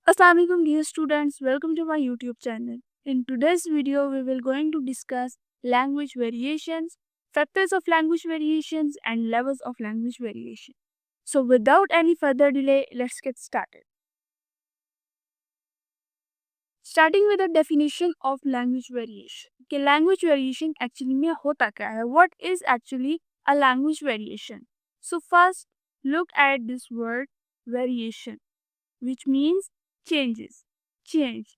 Assalamualaikum dear students, welcome to my YouTube channel. In today's video, we will going to discuss language variations, factors of language variations and levels of language variation. So without any further delay, let's get started. Starting with the definition of language variation. कि language variation actually में होता क्या है? What is actually a language variation? So first, look at this word variation, which means changes, change.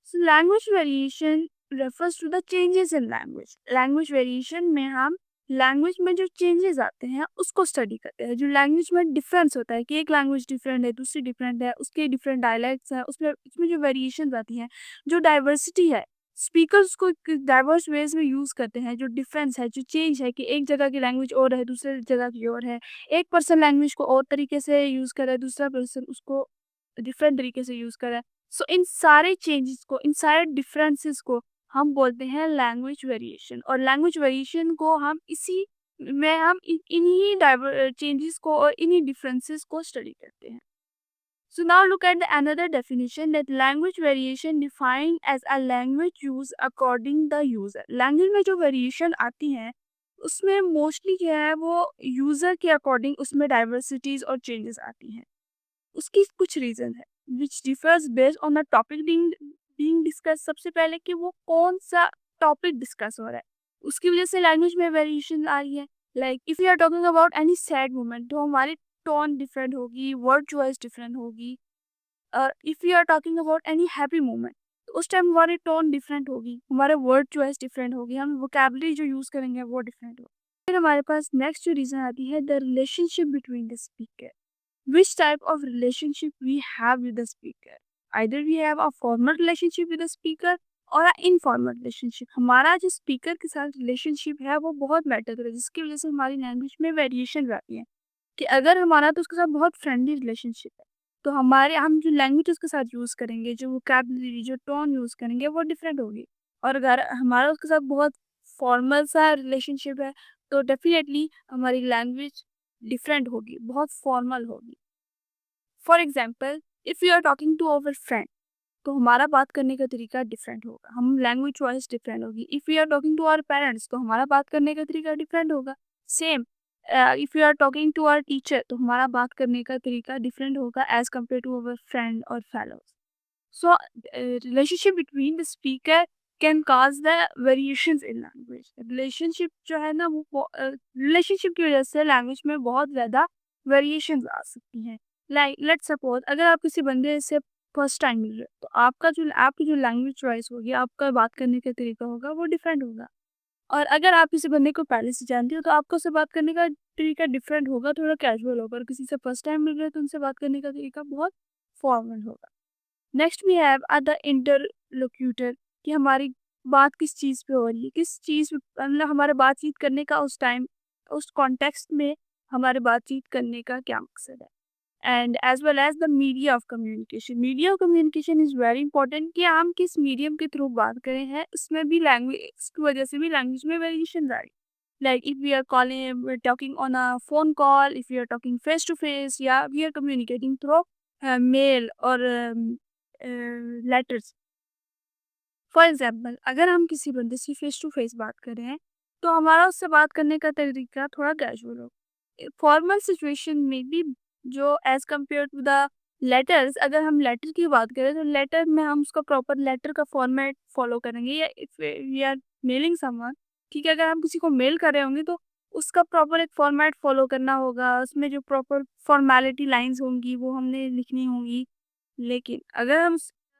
So language variation refers to the changes in language. Language variation में हम language में जो changes आते हैं उसको स्टडी करते हैं। जो लैंग्वेज में डिफरेंस होता है कि एक लैंग्वेज डिफरेंट है, दूसरी डिफरेंट है, उसके डिफरेंट डायलैक्ट्स हैं, उसमें जो वेरिएशंस आती हैं, जो डाइवर्सिटी है, स्पीकर्स को डाइवर्स वेज में यूज़ करते हैं। जो डिफरेंस है, जो चेंज है कि एक जगह की लैंग्वेज और है, दूसरी जगह की और है, एक पर्सन लैंग्वेज को और तरीके से यूज़ कर रहा है, दूसरा पर्सन उसको डिफरेंट तरीके से यूज़ कर रहा है। सो इन सारे चेंजेस को, इन सारे डिफरेंसेस को हम बोलते हैं लैंग्वेज वेरिएशन। और लैंग्वेज वेरिएशन को हम इन्हीं चेंजेस को और इन्हीं डिफरेंसेस को स्टडी करते हैं। So now look at the another definition that language variation defined as a language use according the user. Language में जो variation आती हैं उसमें मोस्टली क्या है, वो यूज़र के अकॉर्डिंग उसमें डाइवर्सिटीज और चेंजेस आती हैं। उसकी कुछ रीजन है which differs based on the topic being discuss. सबसे पहले कि वो कौन सा टॉपिक डिस्कस हो रहा है, उसकी वजह से लैंग्वेज में वेरिएशन आ रही है। Like if you are talking about any sad moment तो हमारी टोन डिफरेंट होगी, वर्ड चॉइस डिफरेंट होगी। और if you are talking about any happy moment तो उस टाइम हमारी टोन डिफरेंट होगी, हमारे वर्ड चॉइस डिफरेंट होगी, हम वोकेबलरी जो यूज करेंगे वो डिफरेंट होगी। फिर हमारे पास नेक्स्ट जो रीजन आती है the relationship between the speaker. Which type of relationship we have with the speaker? Either we have a formal relationship with the speaker और a informal relationship। हमारा जो स्पीकर के साथ रिलेशनशिप है वो बहुत मैटर करे, जिसकी वजह से हमारी लैंग्वेज में वेरिएशन आती है। कि अगर हमारा तो उसके साथ बहुत फ्रेंडली रिलेशनशिप है तो हम जो लैंग्वेज उसके साथ यूज़ करेंगे, जो वोकैबुलरी, जो टोन यूज़ करेंगे वो डिफरेंट होगी। और अगर हमारा उसके साथ बहुत फॉर्मल सा रिलेशनशिप है तो डेफिनेटली हमारी लैंग्वेज डिफरेंट होगी, बहुत फॉर्मल होगी। For example if you are talking to our friend तो हमारा बात करने का तरीका डिफरेंट होगा, हम लैंग्वेज चॉइस डिफरेंट होगी। If you are talking to our parents तो हमारा बात करने का तरीका डिफरेंट होगा। Same if you are talking to our teacher तो हमारा बात करने का तरीका डिफरेंट होगा as compare to our friend और fellows. So relationship between the speaker can cause the variations in language. Relationship जो है ना वो रिलेशनशिप की वजह से लैंग्वेज में बहुत ज़्यादा वेरिएशंस आ सकती हैं। लाइक लेट्स सपोज अगर आप किसी बंदे से फर्स्ट टाइम मिल रहे हो तो आपकी जो लैंग्वेज चॉइस होगी, आपका बात करने का तरीका होगा वो डिफरेंट होगा। और अगर आप किसी बंदे को पहले से जानते हो तो आपको उससे बात करने का तरीका डिफरेंट होगा, थोड़ा कैजुअल होगा। और किसी से फर्स्ट टाइम मिल रहे हो तो उनसे बात करने का तरीका बहुत फॉर्मल होगा। Next we have other interlocutor कि हमारी बात किस चीज़ पे हो रही है, किस चीज़ मतलब हमारे बातचीत करने का उस टाइम, उस कॉन्टेक्स्ट में हमारे बातचीत करने का क्या मकसद है। And as well as the media of communication. Media of communication is very important कि हम किस मीडियम के थ्रू बात करें हैं, उसमें भी लैंग्वेज की वजह से भी लैंग्वेज में वेरिएशन आ रही। Like if we are calling talking on a phone call, if we are talking face to face, या we are communicating through mail और लेटर्स। फॉर एग्जाम्पल अगर हम किसी बंदे से फेस टू फेस बात कर रहे हैं तो हमारा उससे बात करने का तरीका थोड़ा कैजुअल हो। फॉर्मल सिचुएशन में भी जो as compare to the letters, अगर हम लेटर की बात करें तो लेटर में हम उसका प्रॉपर लेटर का फॉर्मेट फॉलो करेंगे। या if we are mailing someone, ठीक है, अगर हम किसी को मेल कर रहे होंगे तो उसका प्रॉपर एक फॉर्मेट फॉलो करना होगा, उसमें जो प्रॉपर फॉर्मेलिटी लाइंस होंगी वो हमने लिखनी होंगी। लेकिन अगर हम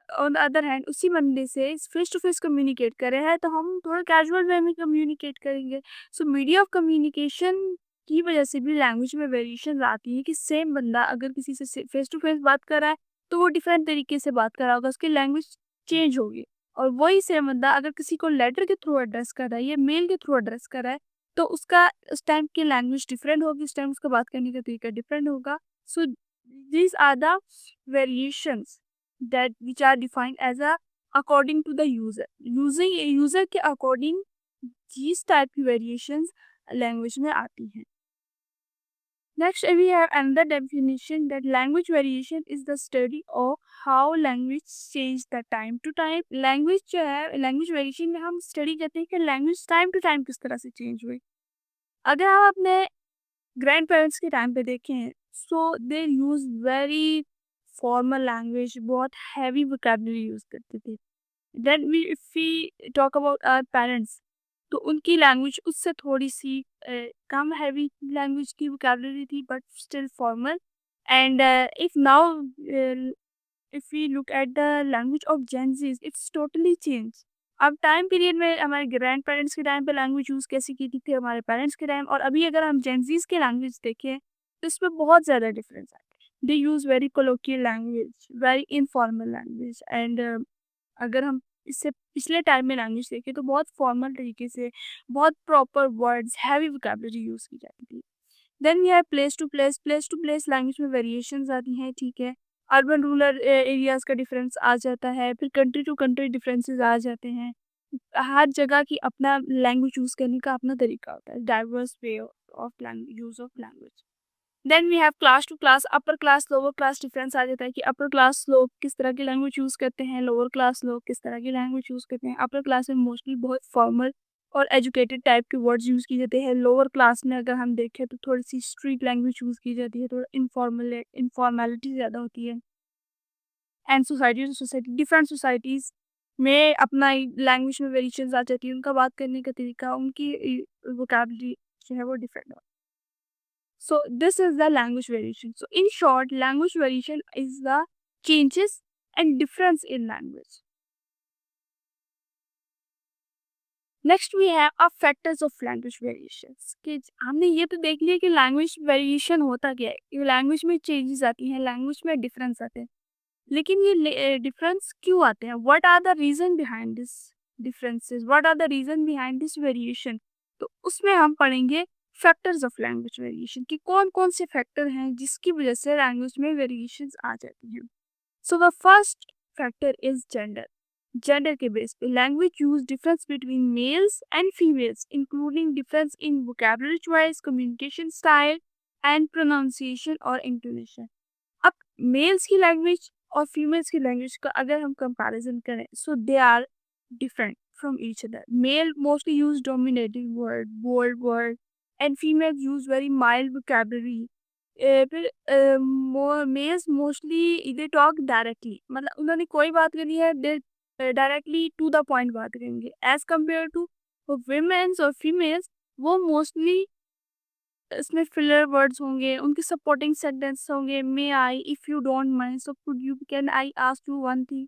ऑन द अदर हैंड उसी बंदे से फेस टू फेस कम्युनिकेट कर रहे हैं तो हम थोड़ा कैजुअल वे में कम्युनिकेट करेंगे। सो मीडिया ऑफ कम्युनिकेशन की वजह से भी लैंग्वेज में वेरिएशन आती है कि सेम बंदा अगर किसी से फेस टू फेस बात कर रहा है तो वो डिफरेंट तरीके से बात कर रहा होगा, उसकी लैंग्वेज चेंज होगी। और वही सेम बंदा अगर किसी को लेटर के थ्रू एड्रेस कर रहा है या मेल के थ्रू एड्रेस कर रहा है तो उसका उस टाइम की लैंग्वेज डिफरेंट होगी, उस टाइम उसका बात करने का तरीका डिफरेंट होगा। सो these are the variations that which are defined as a according to the user, using user के according these type की variations लैंग्वेज में आती हैं। Next, we have another definition that language variation is the study of how language change the time to time. Language जो है language variation में हम study करते हैं कि language time to time किस तरह से change हुई. अगर हम अपने grandparents के टाइम पे देखें so they use very formal language, बहुत heavy vocabulary use करते थे. Then if we talk about our parents, तो उनकी लैंग्वेज उससे थोड़ी सी कम हैवी लैंग्वेज की वोकैबुलरी थी but still formal. And if now if we look at the language of Gen Z's it's totally change. अब टाइम पीरियड में हमारे ग्रैंड पेरेंट्स के टाइम पे लैंग्वेज यूज़ कैसी की थी हमारे पेरेंट्स के टाइम, और अभी अगर हम जेंजीज के लैंग्वेज देखें तो इसमें बहुत ज़्यादा डिफरेंस है. They use very colloquial language, very informal language. And अगर हम इससे पिछले टाइम में लैंग्वेज देखें तो बहुत फॉर्मल तरीके से बहुत proper words, heavy vocabulary use की जाती थी. Then we have place to place language में वेरिएशंस आती हैं, ठीक है. अर्बन रूरल एरियाज़ का डिफरेंस आ जाता है, फिर कंट्री टू कंट्री डिफरेंसेस आ जाते हैं. हर जगह की अपना लैंग्वेज यूज़ करने का अपना तरीका होता है, diverse way of language, use of language. Then we have class to class, upper class lower class difference आ जाता है कि अपर क्लास लोग किस तरह की लैंग्वेज यूज़ करते हैं, लोअर क्लास लोग किस तरह की लैंग्वेज यूज़ करते हैं. अपर क्लास में मोस्टली बहुत फॉर्मल और एजुकेटेड टाइप के वर्ड्स यूज़ किए जाते हैं. लोअर क्लास में अगर हम देखें तो थोड़ी सी स्ट्रीट लैंग्वेज यूज़ की जाती है, थोड़ा इनफॉर्मेलिटी ज़्यादा होती है. And society to society, different societies में अपना लैंग्वेज में वेरिएशंस आ जाती है, उनका बात करने का तरीका, उनकी वोकैबुलरी जो है वो डिफरेंट है. So this is the language variation. So in short, language variation is the changes and difference in language. Next we have a factors of language variations. कि हमने ये तो देख लिया कि language variation होता क्या है, कि language में changes आती हैं, language में difference आते हैं. लेकिन ये difference क्यों आते हैं? What are the reason behind this differences? What are the reason behind this variation? तो उसमें हम पढ़ेंगे फैक्टर्स ऑफ लैंग्वेज वेरिएशन कि कौन कौन से फैक्टर हैं जिसकी वजह से लैंग्वेज में वेरिएशंस आ जाती हैं. So the first factor is gender. Gender के बेस पे language use difference between males and females including difference in vocabulary choice, communication style and pronunciation और इंटोनेशन. अब मेल्स की लैंग्वेज और फीमेल्स की लैंग्वेज का अगर हम कंपैरिजन करें so they are different from each other. Male mostly use dominating word, bold word, and females use very mild vocabulary. फिर males mostly they talk directly, मतलब उन्होंने कोई बात करनी है they directly to the point बात करेंगे. As compared to women's और females, वो mostly इसमें फिलर वर्ड्स होंगे, उनके सपोर्टिंग सेंटेंस होंगे. May I, if you don't mind, so could you, can I ask you one thing.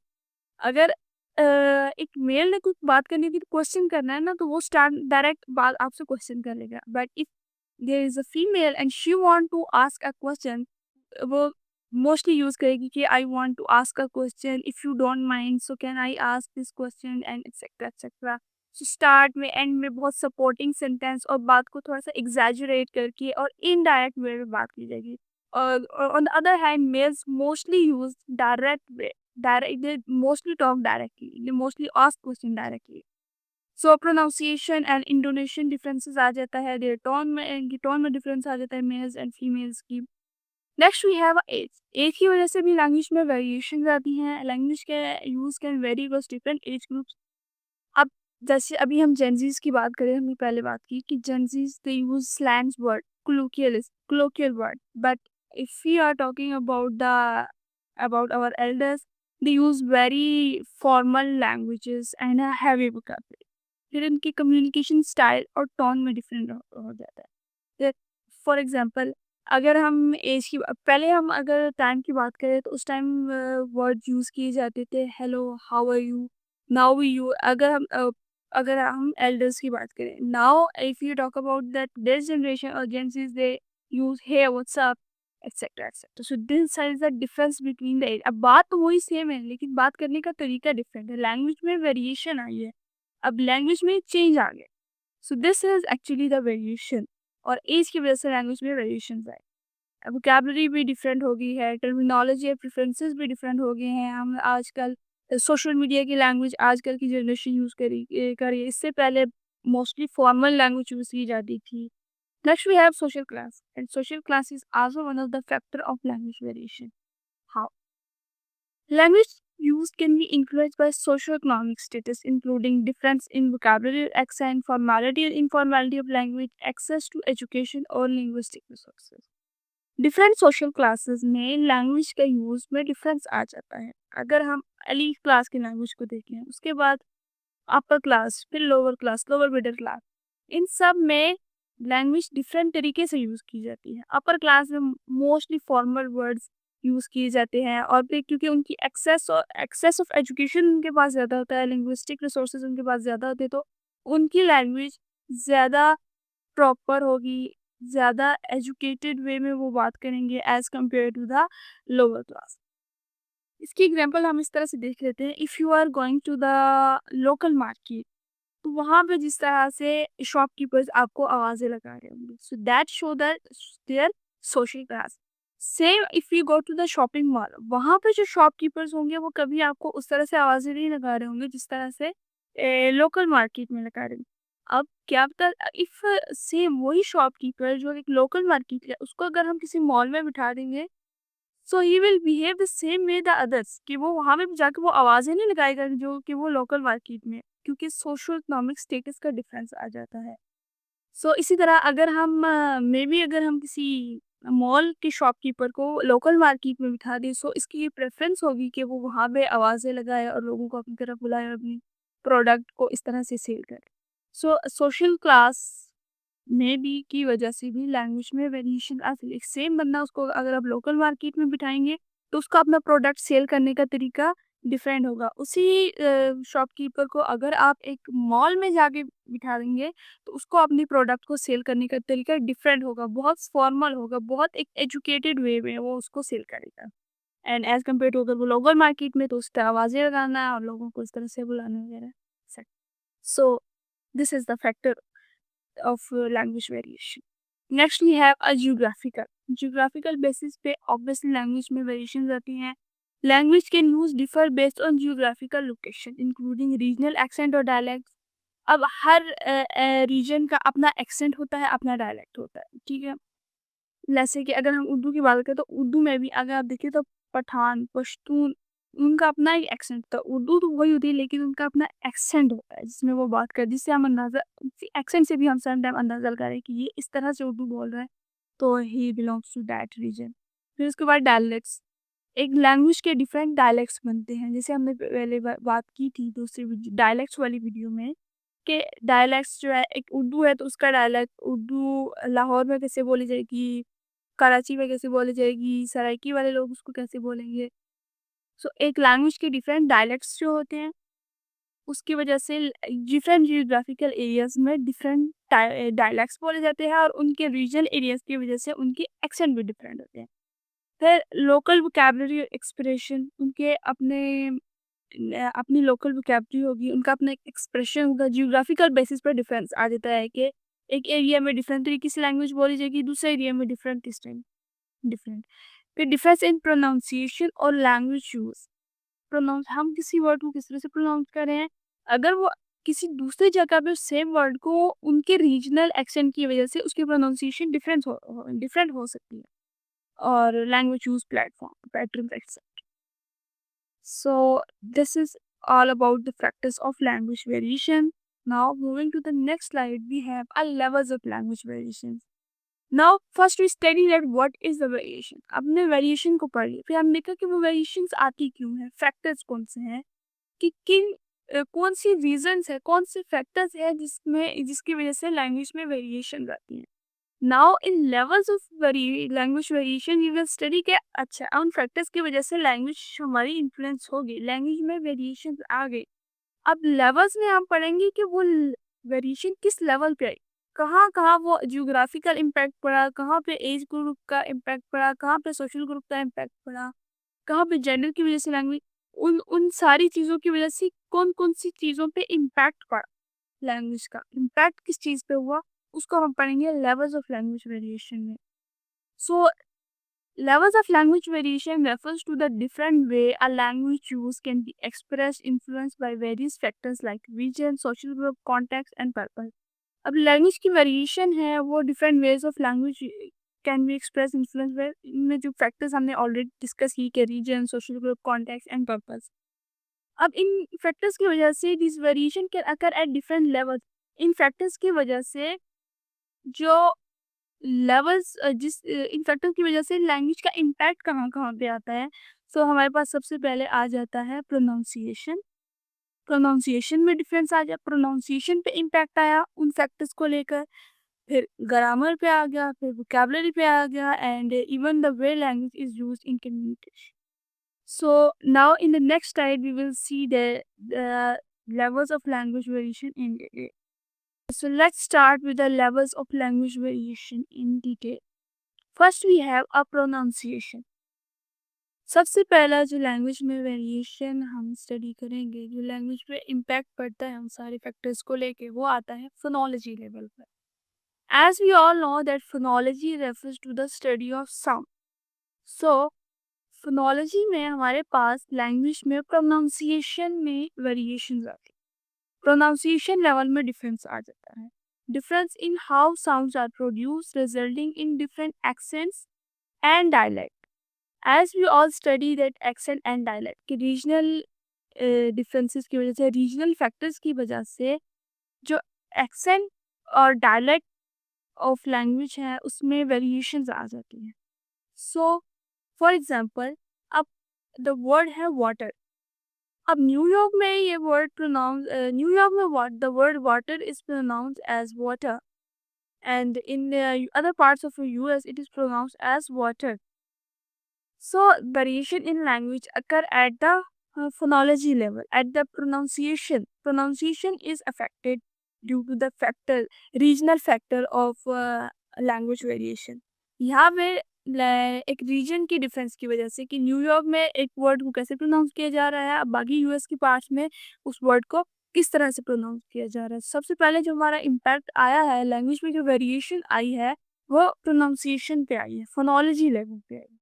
अगर एक मेल ने कुछ बात करनी थी, क्वेश्चन करना है ना, तो वो स्टार्ट डायरेक्ट बात आपसे क्वेश्चन कर लेगा. But if there is a female and she want to ask a question, वो मोस्टली यूज करेगी कि I want to ask a question, if you don't mind so can I ask this question and etcetera etcetera. So start में end में बहुत supporting sentence और बात को थोड़ा सा एग्जैजरेट करके और इनडायरेक्ट वे में बात की जाएगी. और on the other hand males mostly use direct way. They mostly talk directly. They mostly ask question directly. So pronunciation and intonation differences आ जाता है. Their tone में difference आ जाता है males and females की. Next we have age. age की वजह से भी language में variations आती हैं. Language के use can vary across different age groups. अब जैसे अभी हम जेंजीज की बात करें, हमने पहले बात की कि Gen Zs they use slangs word, colloquial word. But if we are talking about our elders, they use very formal languages and a heavy vocabulary. फिर इनकी कम्युनिकेशन स्टाइल और टोन में डिफरेंट हो जाता है. फॉर एग्जांपल अगर हम एज की पहले हम अगर टाइम की बात करें तो उस टाइम वर्ड यूज़ किए जाते थे hello, how are you, now you. अगर हम एल्डर्स की बात करें now, if you talk about that this generation और Gen Zs they use hey WhatsApp etcetera etcetera. So this is the difference between the age. अब बात तो वही सेम है लेकिन बात करने का तरीका डिफरेंट है. लैंग्वेज में वेरिएशन आई है, अब लैंग्वेज में चेंज आ गया. सो this is actually the variation. और एज की वजह से लैंग्वेज में वेरिएशन आए. वोकैबुलरी भी डिफरेंट हो गई है, टर्मिनोलॉजी और प्रेफरेंसेस भी डिफरेंट हो गए हैं. हम आजकल सोशल मीडिया की लैंग्वेज आजकल की जनरेशन यूज़ करी इससे पहले मोस्टली फॉर्मल लैंग्वेज यूज़ की जाती थी. Next, we have social class, and social class is also one of the factor of language variation. How? Language use can be influenced by socio-economic status, including difference in vocabulary, accent, formality and informality of language, access to education और linguistic resources. Different social classes में language का use में difference आ जाता है। अगर हम elite class की लैंग्वेज को देखें, उसके बाद अपर क्लास, फिर lower class, lower middle class, इन सब में लैंग्वेज डिफरेंट तरीके से यूज़ की जाती है। अपर क्लास में मोस्टली फॉर्मल वर्ड्स यूज़ किए जाते हैं, और फिर क्योंकि उनकी एक्सेस ऑफ एजुकेशन उनके पास ज़्यादा होता है, लिंग्विस्टिक रिसोर्सेज उनके पास ज़्यादा होते हैं, तो उनकी लैंग्वेज ज़्यादा प्रॉपर होगी, ज़्यादा एजुकेटेड वे में वो बात करेंगे as compare to the lower class. इसकी एग्जांपल हम इस तरह से देख लेते हैं। If you are going to the local market, तो वहाँ पे जिस तरह से शॉपकीपर्स आपको आवाज़ें लगा रहे होंगे, so that show that there social class. Same if you go to the shopping mall, वहाँ पे जो शॉपकीपर्स होंगे वो कभी आपको उस तरह से आवाज़ें नहीं लगा रहे होंगे जिस तरह से लोकल मार्केट में लगा रहे हैं। अब क्या पता, इफ़ सेम वही शॉपकीपर जो एक लोकल मार्केट है, उसको अगर हम किसी मॉल में बिठा देंगे, so he will behave the same way the others, कि वो वहाँ पे जाके वो आवाज़ें नहीं लगाएगा जो कि वो लोकल मार्केट में, क्योंकि सोशो इकोनॉमिक स्टेटस का डिफरेंस आ जाता है। सो इसी तरह अगर हम मे बी अगर हम किसी मॉल के शॉपकीपर को लोकल मार्केट में बिठा दें, सो इसकी ये प्रेफ़रेंस होगी कि वो वहाँ पे आवाज़ें लगाए और लोगों को अपनी तरफ बुलाए और अपनी प्रोडक्ट को इस तरह से सेल करे। सो सोशल क्लास में भी की वजह से भी लैंग्वेज में वेरिएशन आ सकती है। सेम बंदा, उसको अगर आप लोकल मार्केट में बिठाएँगे, तो उसका अपना प्रोडक्ट सेल करने का तरीका डिफरेंट होगा। उसी शॉपकीपर को अगर आप एक मॉल में जाके बिठा देंगे, तो उसको अपनी प्रोडक्ट को सेल करने का तरीका डिफरेंट होगा, बहुत फॉर्मल होगा, बहुत एक एजुकेटेड वे में वो उसको सेल करेगा। एंड एज़ कम्पेयर टू अगर वो लोकल मार्केट में, तो उस तरह आवाज़ें लगाना और लोगों को इस तरह से बुलाना वगैरह। So this is the factor of language variation. Next we have a geographical basis पे obviously language में variations आती हैं. Language can use differ based on geographical location including regional accent और dialect. अब हर रीजन का अपना एक्सेंट होता है, अपना डायलेक्ट होता है, ठीक है। जैसे कि अगर हम उर्दू की बात करें, तो उर्दू में भी अगर आप देखिए तो पठान, पश्तून, उनका अपना एक एक्सेंट होता है। उर्दू तो वही होती है, लेकिन उनका अपना एक्सेंट होता है जिसमें वो बात करते हैं, जिससे हम अंदाज़ा, एक्सेंट से भी हम सम टाइम अंदाज़ा लगा रहे हैं कि ये इस तरह से उर्दू बोल रहा है, तो he belongs to that region. फिर उसके बाद डायलेक्ट्स, एक लैंग्वेज के डिफरेंट डायलेक्ट्स बनते हैं, जैसे हमने पहले बात की थी दूसरी डायलेक्ट्स वाली वीडियो में, कि डायलेक्ट्स जो है, एक उर्दू है तो उसका डायलेक्ट उर्दू लाहौर में कैसे बोली जाएगी, कराची में कैसे बोली जाएगी, सराइकी वाले लोग उसको कैसे बोलेंगे। सो एक लैंग्वेज के डिफरेंट डायलेक्ट्स जो होते हैं, उसकी वजह से डिफरेंट जियोग्राफिकल एरियाज में डिफरेंट डायलेक्ट्स बोले जाते हैं, और उनके रीजनल एरियाज की वजह से उनके एक्सेंट भी डिफरेंट होते हैं। फिर लोकल वोकैबुलरी एक्सप्रेशन, उनके अपनी लोकल वोकैबुलरी होगी, उनका अपना एक एक्सप्रेशन होगा, जियोग्राफिकल बेसिस पर डिफरेंस आ जाता है कि एक एरिया में डिफरेंट तरीके से लैंग्वेज बोली जाएगी, दूसरे एरिया में डिफरेंट इस टाइम डिफरेंट। फिर डिफरेंस इन प्रोनाउंसिएशन और लैंग्वेज यूज़। प्रोनाउंस, हम किसी वर्ड को किस तरह से प्रोनाउंस कर रहे हैं, अगर वो किसी दूसरी जगह पे सेम वर्ड को उनके रीजनल एक्सेंट की वजह से उसकी प्रोनाउंसिएशन डिफरेंट हो सकती है। और language use platform patterns etcetera. So this is all about the factors of language variation. Now moving to the next slide, we have a levels of language variations. Now first we study that what is the variation. अपने variation को पढ़ लिया, फिर हमने देखा कि वो variations आती क्यों है, factors कौन से हैं, कि कौन सी reasons है, कौन से factors है जिसकी वजह से language में variations आती हैं। Now in levels of language variation you will study के अच्छा उन फैक्टर्स की वजह से लैंग्वेज हमारी इन्फ्लुएंस होगी, लैंग्वेज में वेरिएशन आ गई। अब लेवल्स में हम पढ़ेंगे कि वो वेरिएशन किस लेवल पे आई, कहाँ कहाँ वो जियोग्राफिकल इम्पैक्ट पड़ा, कहाँ पे एज ग्रुप का इम्पैक्ट पड़ा, कहाँ पे सोशल ग्रुप का इम्पैक्ट पड़ा, कहाँ पे जेंडर की वजह से लैंग्वेज, उन उन सारी चीज़ों की वजह से कौन कौन सी चीज़ों पे इम्पैक्ट पड़ा, लैंग्वेज का इम्पैक्ट किस चीज़ पे हुआ, उसको हम पढ़ेंगे लेवल्स ऑफ लैंग्वेज वेरिएशन में। सो levels of language variation refers to the different way a language use can be expressed, influenced by various factors like region, social group, context, and purpose. अब language की variation है वो different ways of language can be express influence where, इनमें जो factors हमने already discuss की के region, social group, context and purpose. अब इन फैक्टर्स की वजह से this variation can occur at different levels. इन फैक्टर्स की वजह से जो लेवल्स इन फैक्टर्स की वजह से लैंग्वेज का इम्पैक्ट कहाँ कहाँ पे आता है। सो हमारे पास सबसे पहले आ जाता है प्रोनाउंसिएशन। प्रोनाउंसिएशन में डिफरेंस आ गया, प्रोनाउंसिएशन पे इम्पैक्ट आया उन फैक्टर्स को लेकर। फिर ग्रामर पे आ गया, फिर वोकैबुलरी पे आ गया, and even the way language is used in communication. So now in the next slide we will see the levels of language variation in detail. So let's start with the levels of language variation in detail. First we have a pronunciation. सबसे पहला जो language में variation हम study करेंगे, जो language पे impact पड़ता है हम सारे फैक्टर्स को लेके, वो आता है फोनोलॉजी लेवल पर। As we all know that phonology refers to the study of sound. So phonology में हमारे पास लैंग्वेज में प्रोनाउंसिएशन में वेरिएशंस आती है। प्रोनाउंसिएशन लेवल में डिफरेंस आ जाता है। Difference in how sounds are produced resulting in different accents and dialect. As we all study that accent and dialect के रीजनल डिफरेंसेस की वजह से, रीजनल फैक्टर्स की वजह से जो एक्सेंट और डायलेक्ट ऑफ लैंग्वेज है उसमें वेरिएशंस आ जाती हैं। सो फॉर एग्जाम्पल, अब द वर्ड है वाटर। अब न्यूयॉर्क में ये वर्ड प्रोनाउंस, न्यूयॉर्क में the word water is pronounce as water, and in other parts of US it is pronounce as water. So variation in language occur at the phonology level. At the pronunciation is affected due to the factor, regional factor of language variation. यहाँ पे एक reason की difference की वजह से कि New York में एक वर्ड को कैसे प्रोनाउंस किया जा रहा है, अब बाकी यूएस की पार्ट्स में उस वर्ड को किस तरह से प्रोनाउंस किया जा रहा है। सबसे पहले जो हमारा इम्पैक्ट आया है, लैंग्वेज में जो वेरिएशन आई है वो प्रोनाउंसिएशन पे आई है, फोनोलॉजी लेवल पे आई है।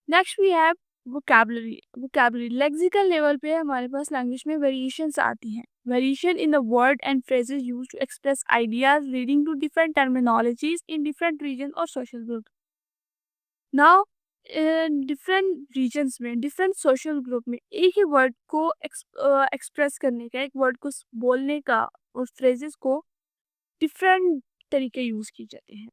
Next we have vocabulary. Vocabulary lexical level पे हमारे पास लैंग्वेज में वेरिएशंस आती हैं। Variation in the word and phrases used to express ideas leading to different terminologies in different region और social group. Now different regions में, different social group में एक ही वर्ड को एक्सप्रेस करने का, एक वर्ड को बोलने का, और फ्रेजेस को डिफरेंट तरीके यूज किए जाते हैं।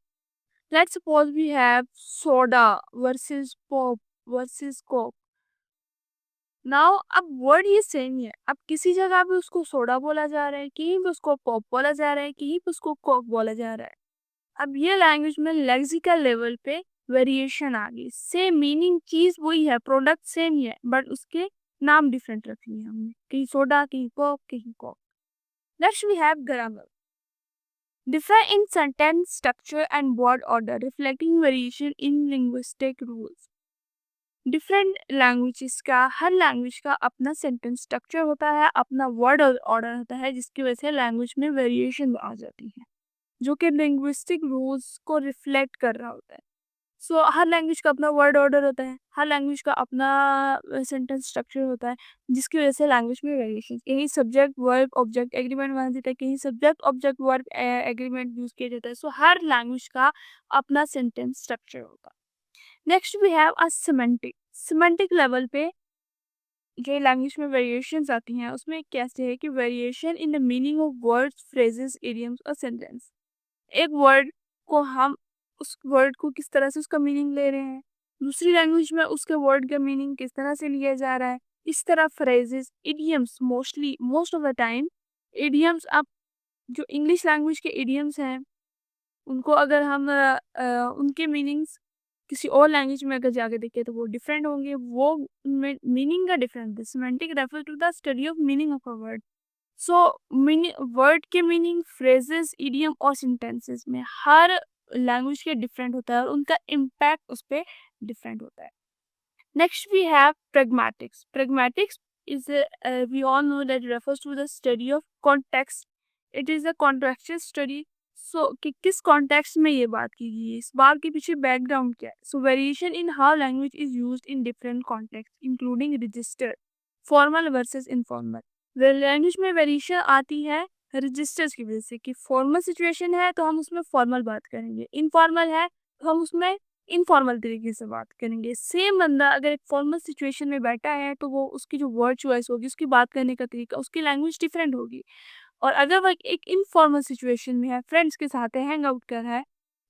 Let's suppose we have soda versus pop versus coke. Now अब वर्ड ये सेम ही है। अब किसी जगह पे उसको सोडा बोला जा रहा है, कहीं पे उसको पॉप बोला जा रहा है, कहीं पे उसको कोक बोला जा रहा है। अब ये लैंग्वेज में लेक्सिकल लेवल पे वेरिएशन आ गई। सेम मीनिंग चीज वही है, प्रोडक्ट सेम ही है, बट उसके नाम डिफरेंट रख लिए हमने, कहीं सोडा, कहीं कोक, कहीं coke. Next we have grammar. Differ in sentence structure and word order, reflecting variation in linguistic rules. Different languages का, हर लैंग्वेज का अपना सेंटेंस स्ट्रक्चर होता है, अपना वर्ड ऑर्डर होता है, जिसकी वजह से लैंग्वेज में वेरिएशन आ जाती है, जो कि लिंग्विस्टिक रूल्स को रिफ्लेक्ट कर रहा होता है। सो हर लैंग्वेज का अपना वर्ड ऑर्डर होता है, हर लैंग्वेज का अपना सेंटेंस स्ट्रक्चर होता है, जिसकी वजह से लैंग्वेज में वेरिएशन, कहीं सब्जेक्ट वर्ब ऑब्जेक्ट एग्रीमेंट बना देता है, कहीं subject object verb agreement use किया जाता है। सो हर लैंग्वेज का अपना सेंटेंस स्ट्रक्चर होता है। Next we have a semantic. Semantic level पे जो लैंग्वेज में वेरिएशंस आती हैं उसमें कैसे है कि variation in the meaning of words, phrases, idioms और सेंटेंस। एक वर्ड को हम उस वर्ड को किस तरह से उसका मीनिंग ले रहे हैं, दूसरी लैंग्वेज में उसके वर्ड का मीनिंग किस तरह से लिया जा रहा है। इस तरह phrases, idioms, most of the time idioms, आप जो इंग्लिश लैंग्वेज के इडियम्स हैं उनको अगर हम उनके मीनिंग्स किसी और लैंग्वेज में अगर जाके देखें तो वो डिफरेंट होंगे, वो मीनिंग का difference. Semantic refer to the study of meaning of a word. So word के मीनिंग, फ्रेजेस, इडियम और सेंटेंसेस में हर लैंग्वेज के डिफरेंट होता है और उनका इम्पैक्ट उस पर डिफरेंट होता है। Next we have pragmatics. Pragmatics is we all know that refers to the study of context. It is a contextual study. So कि किस कॉन्टेक्स्ट में ये बात की गई है, इस बात के पीछे बैकग्राउंड क्या है। सो variation in how language is used in different context including register, formal versus informal. Language में वेरिएशन आती है रजिस्टर्स की वजह से कि फॉर्मल सिचुएशन है तो हम उसमें फॉर्मल बात करेंगे, इनफॉर्मल है तो हम उसमें इनफॉर्मल तरीके से बात करेंगे। सेम बंदा अगर एक फॉर्मल सिचुएशन में बैठा है तो वो उसकी जो वर्ड चॉइस होगी, उसकी बात करने का तरीका, उसकी लैंग्वेज डिफरेंट होगी। और अगर वो एक इनफॉर्मल सिचुएशन में है, फ्रेंड्स के साथ है, हैंग आउट कर रहा है,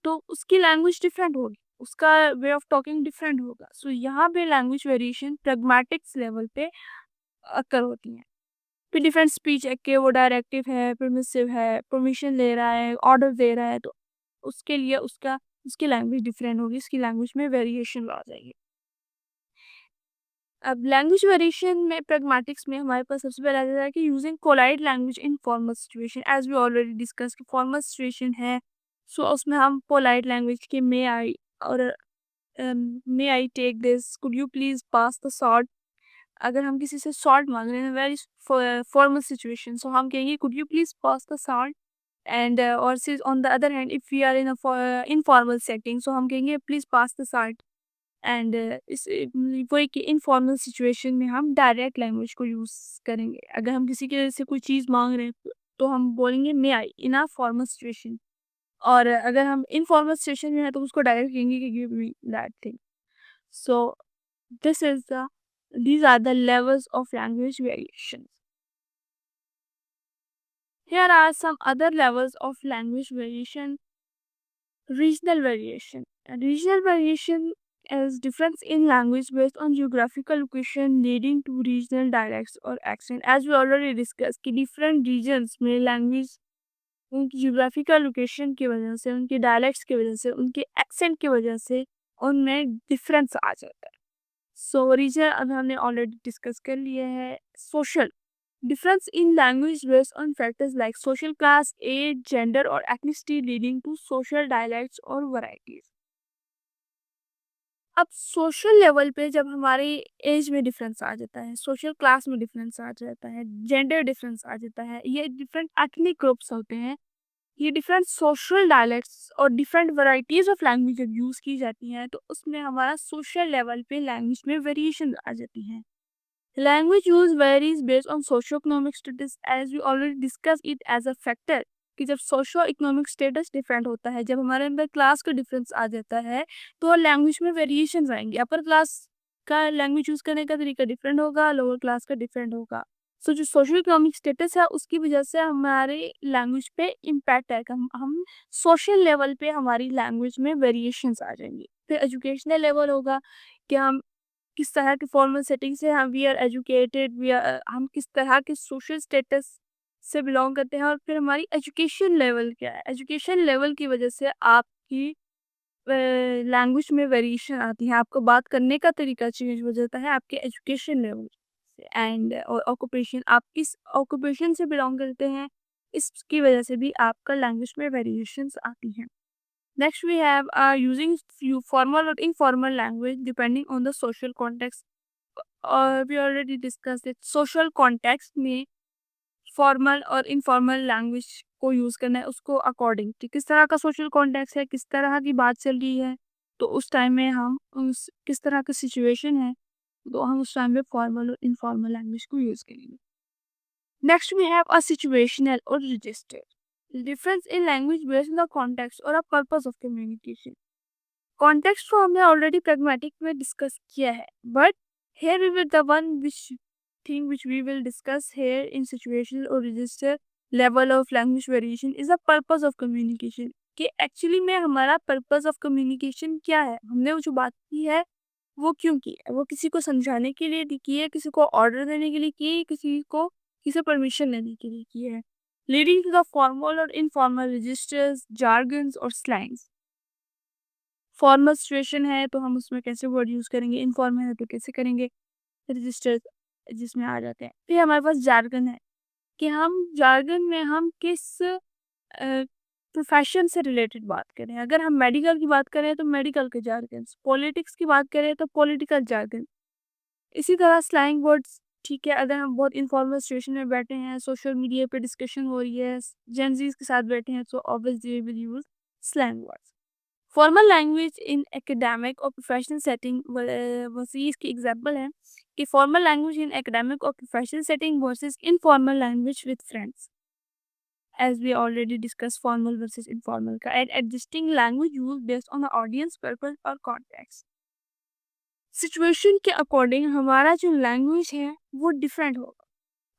तो उसकी लैंग्वेज डिफरेंट होगी, उसका वे ऑफ टॉकिंग डिफरेंट होगा। सो यहाँ पे लैंग्वेज वेरिएशन प्रैग्मेटिक्स लेवल पे अकर होती है। फिर डिफरेंट स्पीच है कि वो डायरेक्टिव है, परमिसिव है, परमिशन ले रहा है, ऑर्डर दे रहा है, तो उसके लिए उसकी लैंग्वेज डिफरेंट होगी, उसकी लैंग्वेज में वेरिएशन आ जाएगी। अब लैंग्वेज वेरिएशन में प्रैग्मेटिक्स में हमारे पास सबसे पहले आ जाता है कि using polite language in formal situation, as we already discuss कि फॉर्मल सिचुएशन है, सो उसमें हम पोलाइट लैंग्वेज के मे आई और may I take this, could you please pass the salt. अगर हम किसी से सॉल्ट मांग रहे हैं वेरी फॉर्मल सिचुएशन, सो हम कहेंगे could you please pass the salt. And और on the other hand if we are in informal setting, so हम कहेंगे please pass the salt. And इस वो एक इनफॉर्मल सिचुएशन में हम डायरेक्ट लैंग्वेज को यूज़ करेंगे। अगर हम किसी के से कोई चीज़ मांग रहे हैं तो हम बोलेंगे मे आई इन अ फॉर्मल सिचुएशन, और अगर हम इनफॉर्मल सिचुएशन में है तो उसको डायरेक्ट कहेंगे कि give me that thing. So this is the these are the levels of language variations. Here are some other levels of language variation. Regional variation. Regional variation is difference in language based on geographical location leading to regional dialects or accent. As we already discussed कि different regions में language उनकी geographical location की वजह से, उनके dialects की वजह से, उनके accent की वजह से उनमें difference आ जाता है। सो रीजन अब हमने ऑलरेडी डिस्कस कर लिए है। Social difference in language based on factors like social class, age, gender or ethnicity leading to social dialects or varieties. अब सोशल लेवल पे जब हमारी एज में डिफरेंस आ जाता है, सोशल क्लास में डिफरेंस आ जाता है, जेंडर डिफरेंस आ जाता है, ये डिफरेंट एथनिक ग्रुप्स होते हैं, ये डिफरेंट सोशल डायलेक्ट्स और डिफरेंट वैरायटीज ऑफ लैंग्वेज जब यूज़ की जाती हैं तो उसमें हमारा सोशल लेवल पे लैंग्वेज में वेरिएशन आ जाती हैं। Language use varies based on socio-economic status, as we already discussed it as a factor कि जब socio-economic status डिफरेंट होता है, जब हमारे अंदर क्लास का डिफरेंस आ जाता है तो लैंग्वेज में वेरिएशंस आएंगे। अपर क्लास का लैंग्वेज यूज़ करने का तरीका डिफरेंट होगा, लोअर क्लास का डिफरेंट होगा। सो जो सोशल इकोनॉमिक स्टेटस है उसकी वजह से हमारे लैंग्वेज पे इम्पैक्ट आएगा, हम सोशल लेवल पे हमारी लैंग्वेज में वेरिएशंस आ जाएंगे। फिर एजुकेशनल लेवल होगा कि हम किस तरह के फॉर्मल सेटिंग से हम वी आर एजुकेटेड, हम किस तरह के सोशल स्टेटस से बिलोंग करते हैं, और फिर हमारी एजुकेशन लेवल क्या है। एजुकेशन लेवल की वजह से आपकी लैंग्वेज में वेरिएशन आती है, आपको बात करने का तरीका चेंज हो जाता है आपके एजुकेशन लेवल से। एंड ऑक्यूपेशन, आप किस ऑक्यूपेशन से बिलोंग करते हैं, इसकी वजह से भी आपका लैंग्वेज में वेरिएशंस आती हैं। Next, we have using few formal or informal language depending on the social context. We already discussed it. Social context में formal और informal language को use करना है उसको according कि किस तरह का social context है, किस तरह की बात चल रही है, तो उस टाइम में हम उस किस तरह का situation है तो हम उस टाइम में formal और informal language को use करेंगे। Next, we have a situational or register. Difference in language based on the context or a purpose of communication. Context को हमने ऑलरेडी प्रैग्मेटिक में डिस्कस किया है, but here we will the one which we will discuss here in situation और register level of language variation is the purpose of communication. कि actually में हमारा purpose of communication क्या है, हमने वो जो बात की है वो क्यों की है, वो किसी को समझाने के लिए की है, किसी को ऑर्डर देने के लिए की है, किसी से परमिशन लेने के लिए की है। लीडिंग टू द फॉर्मल और इनफॉर्मल रजिस्टर्स, जार्गन्स और स्लैंग्स। फॉर्मल सिचुएशन है तो हम उसमें कैसे वर्ड यूज़ करेंगे, इनफॉर्मल है तो कैसे करेंगे, रजिस्टर जिसमें आ जाते हैं। फिर हमारे पास जार्गन है कि हम जार्गन में हम किस प्रोफेशन से रिलेटेड बात करें। अगर हम मेडिकल की बात करें तो मेडिकल के जार्गन, पॉलिटिक्स की बात करें तो पॉलिटिकल जार्गन। इसी तरह स्लैंग वर्ड्स, ठीक है, अगर हम बहुत इनफॉर्मल सिचुएशन में बैठे हैं, सोशल मीडिया पे डिस्कशन हो रही है, जेंजीज के साथ बैठे हैं, तो obviously will use slang words. Formal language in academic और प्रोफेशनल सेटिंग वैसे इसकी एग्जांपल है कि फॉर्मल लैंग्वेज इन एकेडमिक और professional setting versus informal language with friends. as we already discussed formal versus informal का, and adjusting language use based on the audience purpose or context. Situation के according हमारा जो language है वो different होगा।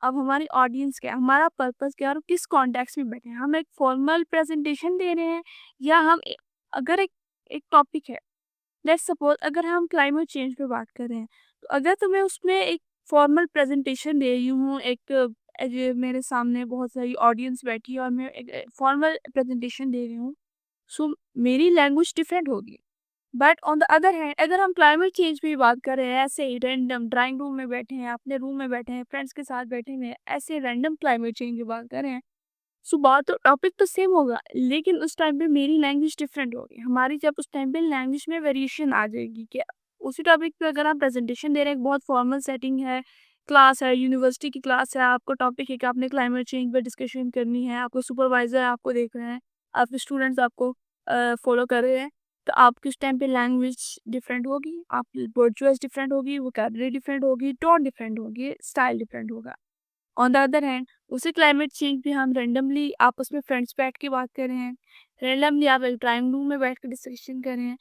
अब हमारी ऑडियंस क्या है, हमारा पर्पस क्या है और किस कॉन्टेक्स्ट में बैठे हैं। हम एक फॉर्मल प्रेजेंटेशन दे रहे हैं या अगर एक टॉपिक है, लेट्स सपोज अगर हम क्लाइमेट चेंज पे बात कर रहे हैं, तो अगर तुम्हें उसमें एक फॉर्मल प्रेजेंटेशन दे रही हूँ, मेरे सामने बहुत सारी ऑडियंस बैठी है और मैं एक फॉर्मल प्रेजेंटेशन दे रही हूँ, सो मेरी लैंग्वेज डिफरेंट होगी। But on the other hand अगर हम क्लाइमेट चेंज की बात कर रहे हैं, ऐसे ही रैंडम ड्राइंग रूम में बैठे हैं, अपने रूम में बैठे हैं, फ्रेंड्स के साथ बैठे हुए हैं, ऐसे रैंडम क्लाइमेट चेंज की बात कर रहे हैं, सो बात तो टॉपिक तो सेम होगा, लेकिन उस टाइम पे मेरी लैंग्वेज डिफरेंट होगी। हमारी जब उस टाइम पे लैंग्वेज में वेरिएशन आ जाएगी कि उसी टॉपिक पे अगर आप प्रेजेंटेशन दे रहे हैं, एक बहुत फॉर्मल सेटिंग है, क्लास है, यूनिवर्सिटी की क्लास है, आपको टॉपिक है कि आपने क्लाइमेट चेंज पर डिस्कशन करनी है, आपको सुपरवाइजर आपको देख रहे हैं, आपके स्टूडेंट्स आपको फॉलो कर रहे हैं, तो आपकी उस टाइम पे लैंग्वेज डिफरेंट होगी, आपकी वर्ड चॉइस डिफरेंट होगी, वोकैबुलरी डिफरेंट होगी, टोन डिफरेंट होगी, स्टाइल डिफरेंट होगा। ऑन द अदर हैंड उसी क्लाइमेट चेंज पे हम रेंडमली आपस में फ्रेंड्स बैठ के बात कर रहे हैं, रेंडमली आप एक ड्राइंग रूम में बैठ के डिस्कशन कर रहे हैं,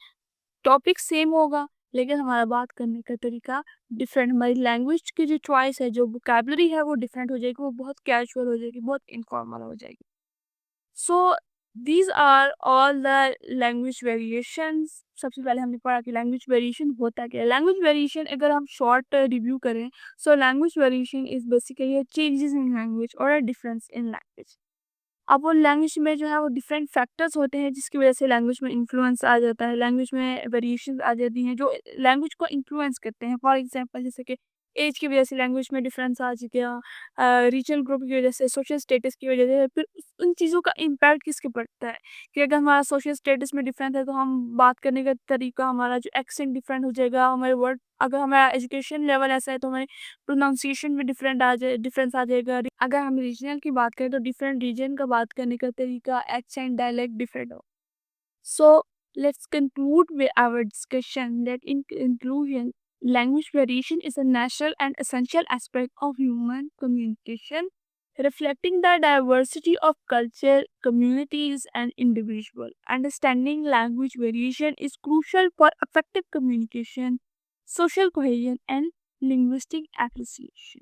टॉपिक सेम होगा, लेकिन हमारा बात करने का तरीका डिफरेंट, हमारी लैंग्वेज की जो चॉइस है, जो वोकैबुलरी है वो डिफरेंट हो जाएगी, वो बहुत कैजुअल हो जाएगी, बहुत इनफॉर्मल हो जाएगी। So these are all the language variations. सबसे पहले हमने पढ़ा कि लैंग्वेज वेरिएशन होता क्या है। लैंग्वेज वेरिएशन अगर हम शॉर्ट रिव्यू करें, so language variation is basically changes in language और अ डिफरेंस इन लैंग्वेज। अब वो लैंग्वेज में जो है वो डिफरेंट फैक्टर्स होते हैं जिसकी वजह से लैंग्वेज में इन्फ्लुएंस आ जाता है, लैंग्वेज में वेरिएशन आ जाती हैं जो लैंग्वेज को इन्फ्लुएंस करते हैं। फॉर एग्जांपल जैसे कि एज की वजह से लैंग्वेज में डिफरेंस आ गया, रीजनल ग्रुप की वजह से, सोशल स्टेटस की वजह से, फिर उन चीज़ों का इम्पैक्ट किसके पड़ता है कि अगर हमारा सोशल स्टेटस में डिफरेंस है तो हम बात करने का तरीका, हमारा जो एक्सेंट डिफरेंट हो जाएगा, हमारे वर्ड, अगर हमारा एजुकेशन लेवल ऐसा है तो हमारे प्रोनाउंसिएशन में डिफरेंस आ जाएगा। अगर हम रीजनल की बात करें तो डिफरेंट रीजन का बात करने का तरीका, एक्सेंट, डायलेक्ट डिफरेंट हो। So let's conclude with our discussion that in conclusion, language variation is a natural and essential aspect of human communication, reflecting the diversity of culture, communities, and individual. Understanding language variation is crucial for effective communication, social cohesion, and linguistic appreciation.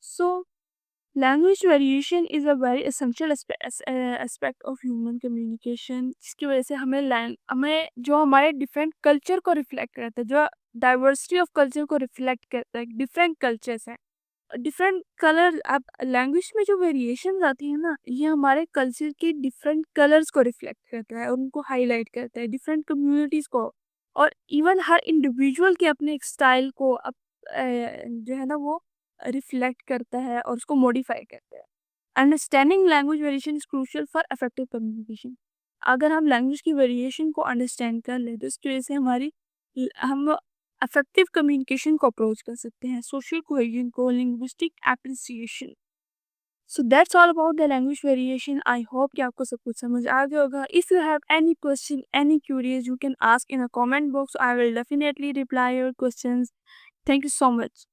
So, language variation is a very essential aspect of human communication, जिसकी वजह से हमें जो हमारे different culture को reflect करता है, जो डाइवर्सिटी ऑफ कल्चर को रिफ्लेक्ट करता है, डिफरेंट कल्चर्स हैं, डिफरेंट कलर। अब लैंग्वेज में जो वेरिएशन आती है ना, ये हमारे कल्चर के डिफरेंट कलर्स को रिफ्लेक्ट करता है, उनको हाईलाइट करता है, डिफरेंट कम्युनिटीज़ को, और इवन हर इंडिविजुअल के अपने एक स्टाइल को जो है ना वो रिफ्लेक्ट करता है और उसको मॉडिफाई करता है। Understanding language variation is crucial for effective communication. अगर हम लैंग्वेज की वेरिएशन को अंडरस्टैंड कर ले तो इसकी वजह से हम इफेक्टिव कम्युनिकेशन को अप्रोच कर सकते हैं, सोशल कोहेजन को, linguistic appreciation. So that's all about the language variation. I hope कि आपको सब कुछ समझ आ गया होगा। If you have any question, any curies, you can ask in a comment box, I will definitely reply your questions. Thank you so much.